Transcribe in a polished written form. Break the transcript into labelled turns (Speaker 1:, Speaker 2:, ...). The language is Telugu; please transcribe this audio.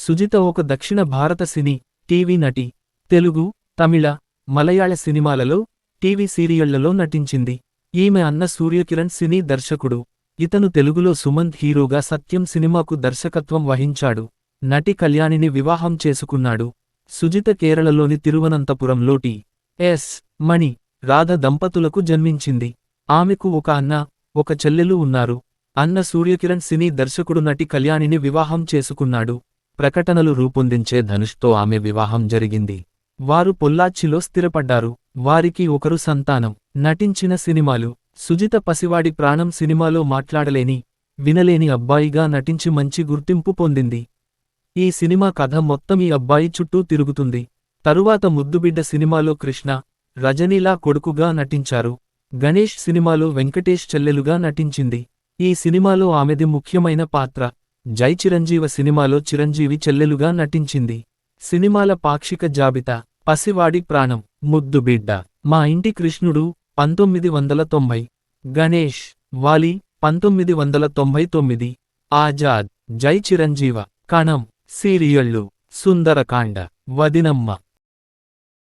Speaker 1: సుజిత ఒక దక్షిణ భారత సినీ, టీవీ నటి. తెలుగు, తమిళ, మలయాళ సినిమాలలో, టీవీ సీరియళ్లలో నటించింది. ఈమె అన్న సూర్యకిరణ్ సినీ దర్శకుడు. ఇతను తెలుగులో సుమంత్ హీరోగా సత్యం సినిమాకు దర్శకత్వం వహించాడు. నటి కళ్యాణిని వివాహం చేసుకున్నాడు. సుజిత కేరళలోని తిరువనంతపురంలో టి.ఎస్. మణి, రాధ దంపతులకు జన్మించింది. ఆమెకు ఒక అన్న, ఒక చెల్లెలు ఉన్నారు. అన్న సూర్యకిరణ్ సినీ దర్శకుడు నటి కళ్యాణిని వివాహం చేసుకున్నాడు. ప్రకటనలు రూపొందించే ధనుష్తో ఆమె వివాహం జరిగింది. వారు పొల్లాచ్చిలో స్థిరపడ్డారు. వారికి ఒకరు సంతానం. నటించిన సినిమాలు: సుజిత పసివాడి ప్రాణం సినిమాలో మాట్లాడలేని, వినలేని అబ్బాయిగా నటించి మంచి గుర్తింపు పొందింది. ఈ సినిమా కథ మొత్తం ఈ అబ్బాయి చుట్టూ తిరుగుతుంది. తరువాత ముద్దుబిడ్డ సినిమాలో కృష్ణ, రజనీలా కొడుకుగా నటించారు. గణేష్ సినిమాలో వెంకటేష్ చెల్లెలుగా నటించింది. ఈ సినిమాలో ఆమెది ముఖ్యమైన పాత్ర. జై చిరంజీవ సినిమాలో చిరంజీవి చెల్లెలుగా నటించింది. సినిమాల పాక్షిక జాబితా: పసివాడి ప్రాణం, ముద్దుబిడ్డ, మా ఇంటి కృష్ణుడు 1990, గణేష్, వాలి 1999, ఆజాద్, జై చిరంజీవ, కణం, సీరియళ్ళు: సుందరకాండ, వదినమ్మ.